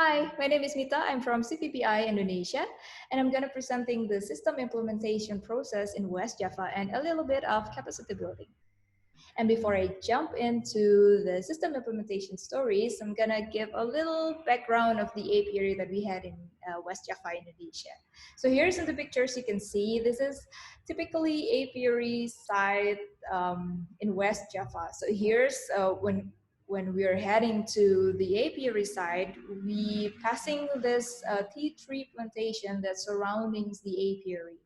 Hi, my name is Mita. I'm from CPPI Indonesia, and I'm going to presenting the system implementation process in West Java and a little bit of capacity building. And before I jump into the system implementation stories, I'm going to give a little background of the apiary that we had in West Java, Indonesia. So here's in the pictures you can see, this is typically apiary site in West Java. So here's when we're heading to the apiary site, we passing this tea tree plantation that surroundings the apiary.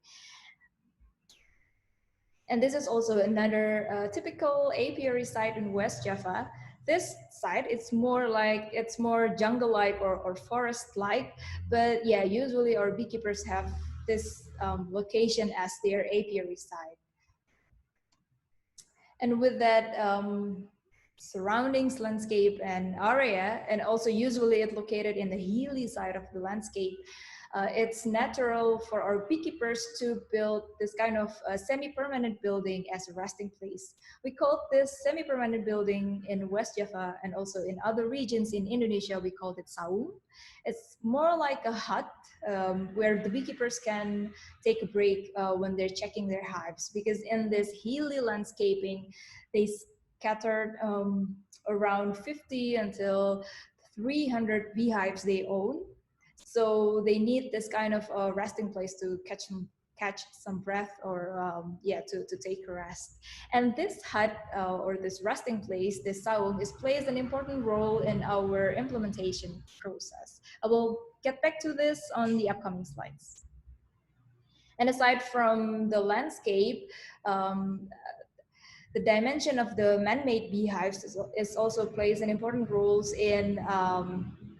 And this is also another typical apiary site in West Java. This site, it's more jungle-like or forest-like, but yeah, usually our beekeepers have this location as their apiary site. And with that surroundings, landscape, and area, and also usually it's located in the hilly side of the landscape, it's natural for our beekeepers to build this kind of semi-permanent building as a resting place. We call this semi-permanent building in West Java and also in other regions in Indonesia, we call it saung. It's more like a hut where the beekeepers can take a break when they're checking their hives, because in this hilly landscaping, they scattered around 50 until 300 beehives they own. So they need this kind of resting place to catch some breath or to take a rest. And this hut or this resting place, this saung, plays an important role in our implementation process. I will get back to this on the upcoming slides. And aside from the landscape, the dimension of the man-made beehives is also plays an important roles in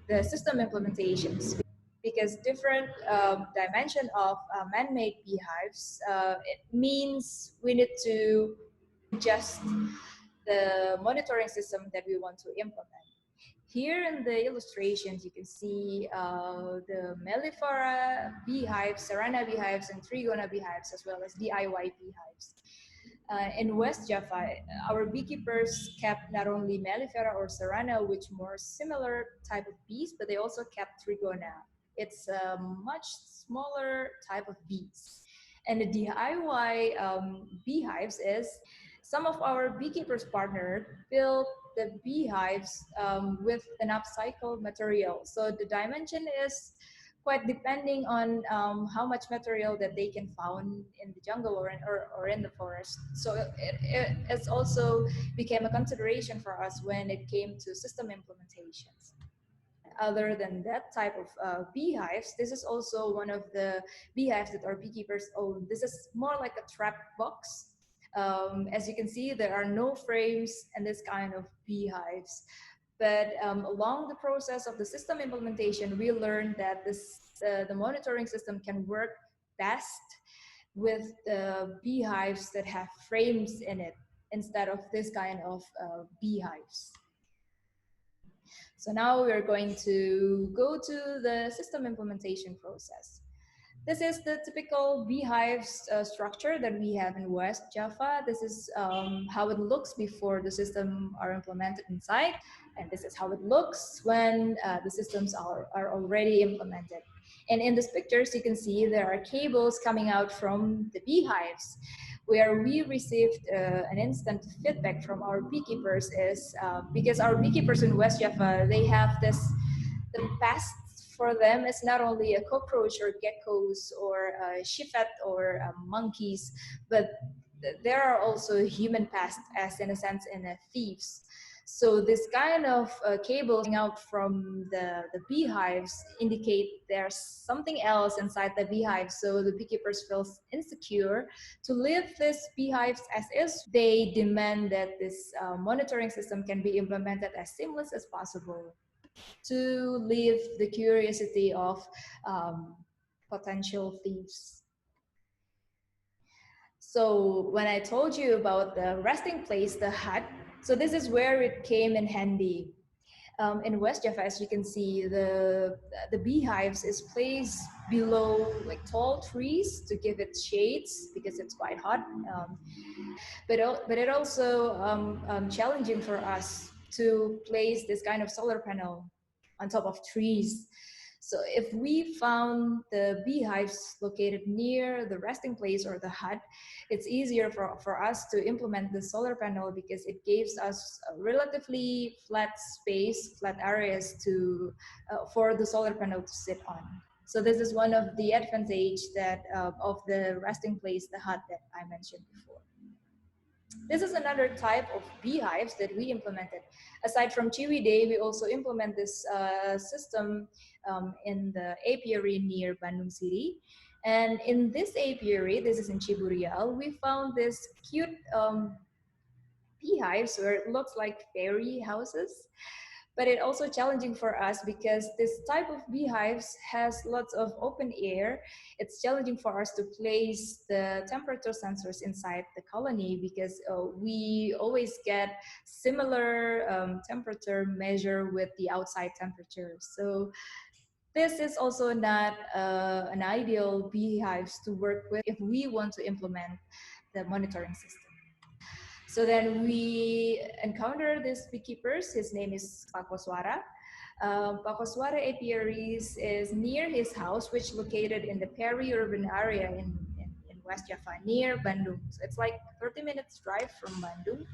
the system implementations, because different dimension of man-made beehives, it means we need to adjust the monitoring system that we want to implement. Here in the illustrations, you can see the mellifera beehives, Serrana beehives, and Trigona beehives, as well as DIY beehives. In West Java, our beekeepers kept not only mellifera or Serrana, which more similar type of bees, but they also kept Trigona. It's a much smaller type of bees. And the DIY beehives is some of our beekeepers partner built the beehives with an upcycled material. So the dimension is quite depending on how much material that they can find in the jungle or in the forest. So it's also became a consideration for us when it came to system implementations. Other than that type of beehives, this is also one of the beehives that our beekeepers own. This is more like a trap box. As you can see, there are no frames in this kind of beehives. But along the process of the system implementation, we learned that the monitoring system can work best with the beehives that have frames in it instead of this kind of beehives. So now we're going to go to the system implementation process. This is the typical beehives structure that we have in West Java. This is how it looks before the system are implemented inside. And this is how it looks when the systems are already implemented. And in these pictures, you can see there are cables coming out from the beehives. Where we received an instant feedback from our beekeepers is because our beekeepers in West Java, they have the past for them is not only a cockroach or geckos or civet or monkeys, but there are also human pests, as in a sense, in thieves. So this kind of cables out from the beehives indicate there's something else inside the beehive. So the beekeepers feel insecure to leave these beehives as is. They demand that this monitoring system can be implemented as seamless as possible to leave the curiosity of potential thieves. So when I told you about the resting place, the hut, so this is where it came in handy. In West Java, as you can see, the beehives is placed below like tall trees to give it shades because it's quite hot. But it also challenging for us to place this kind of solar panel on top of trees. So if we found the beehives located near the resting place or the hut, it's easier for us to implement the solar panel because it gives us a relatively flat space, flat areas to for the solar panel to sit on. So this is one of the advantage that of the resting place, the hut that I mentioned before. This is another type of beehives that we implemented. Aside from Ciwidey, we also implement this system in the apiary near Bandung City. And in this apiary, this is in Ciburial, we found this cute beehives where it looks like fairy houses, but it also challenging for us because this type of beehives has lots of open air. It's challenging for us to place the temperature sensors inside the colony because we always get similar temperature measure with the outside temperature. So this is also not an ideal beehives to work with if we want to implement the monitoring system. So then we encounter this beekeepers. His name is Pak Koswara. Pak Koswara Apiaries is near his house, which located in the peri-urban area in West Java, near Bandung. So it's like 30 minutes drive from Bandung.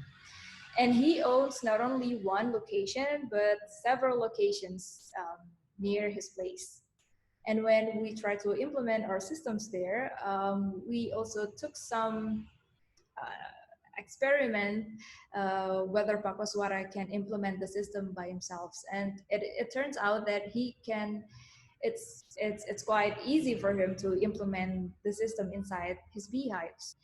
And he owns not only one location, but several locations near his place. And when we try to implement our systems there, we also took some experiment whether Pakoswara can implement the system by himself. And it turns out that he can, it's quite easy for him to implement the system inside his beehives.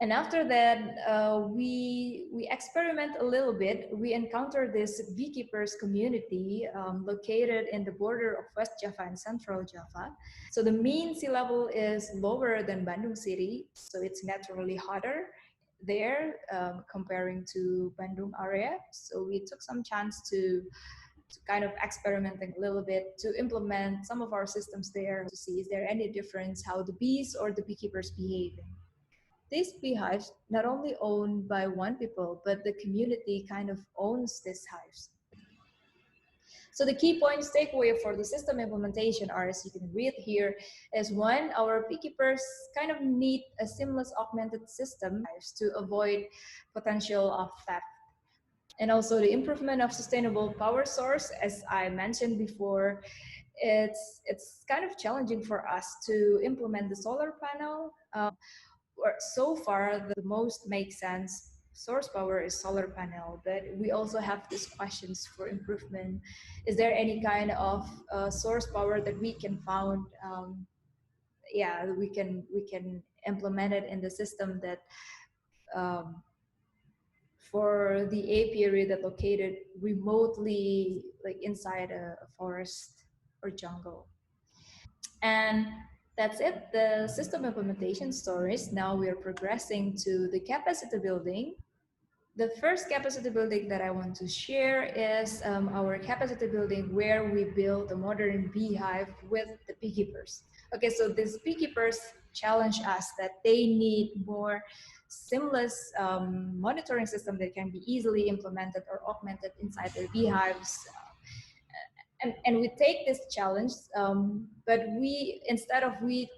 And after that, we experiment a little bit. We encounter this beekeepers community located in the border of West Java and Central Java. So the mean sea level is lower than Bandung City, so it's naturally hotter there comparing to Bandung area. So we took some chance to kind of experimenting a little bit to implement some of our systems there to see is there any difference how the bees or the beekeepers behave. These beehives not only owned by one people, but the community kind of owns these hives. So the key points takeaway for the system implementation are, as you can read here, is one, our beekeepers kind of need a seamless augmented system to avoid potential of theft. And also the improvement of sustainable power source, as I mentioned before, it's kind of challenging for us to implement the solar panel. So far the most makes sense source power is solar panel, but we also have these questions for improvement. Is there any kind of source power that we can found? Yeah, we can implement it in the system that um, for the apiary that located remotely, like inside a forest or jungle. And that's it, the system implementation stories. Now we are progressing to the capacity building. The first capacity building that I want to share is our capacity building where we build a modern beehive with the beekeepers. Okay, so these beekeepers challenge us that they need more seamless monitoring system that can be easily implemented or augmented inside their beehives. And we take this challenge, but we, instead of we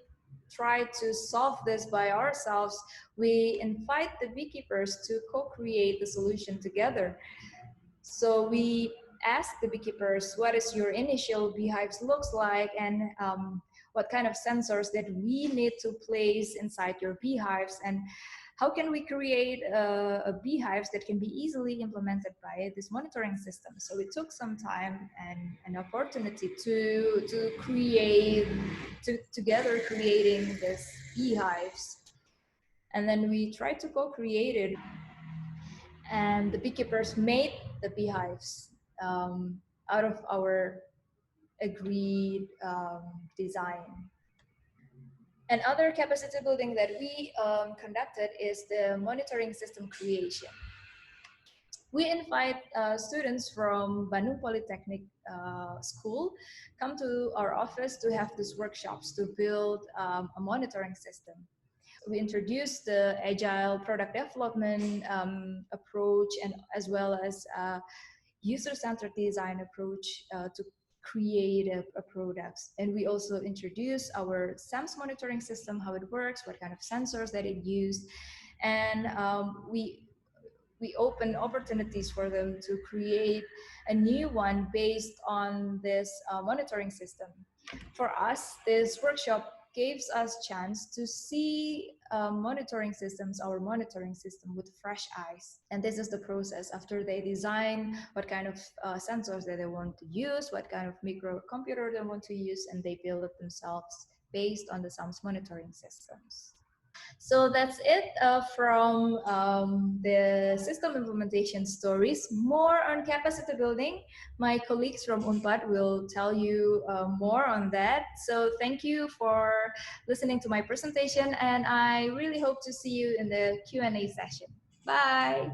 try to solve this by ourselves, we invite the beekeepers to co-create the solution together. So we ask the beekeepers, what is your initial beehives looks like, and what kind of sensors that we need to place inside your beehives, and how can we create a beehives that can be easily implemented by this monitoring system. So we took some time and an opportunity to create, together creating this beehives. And then we tried to co-create it, and the beekeepers made the beehives out of our agreed design. And other capacity building that we conducted is the monitoring system creation. We invite students from Bandung Polytechnic School come to our office to have these workshops to build a monitoring system. We introduced the agile product development approach, and as well as user-centered design approach to create a product. And we also introduce our SAMS monitoring system, how it works, what kind of sensors that it used, and we open opportunities for them to create a new one based on this monitoring system. For us, this workshop gives us chance to see our monitoring system with fresh eyes. And this is the process after they design what kind of sensors that they want to use, what kind of microcomputer they want to use, and they build it themselves based on the SAMS monitoring systems. So that's it from the system implementation stories. More on capacity building, my colleagues from UNPAD will tell you more on that. So thank you for listening to my presentation, and I really hope to see you in the Q&A session. Bye.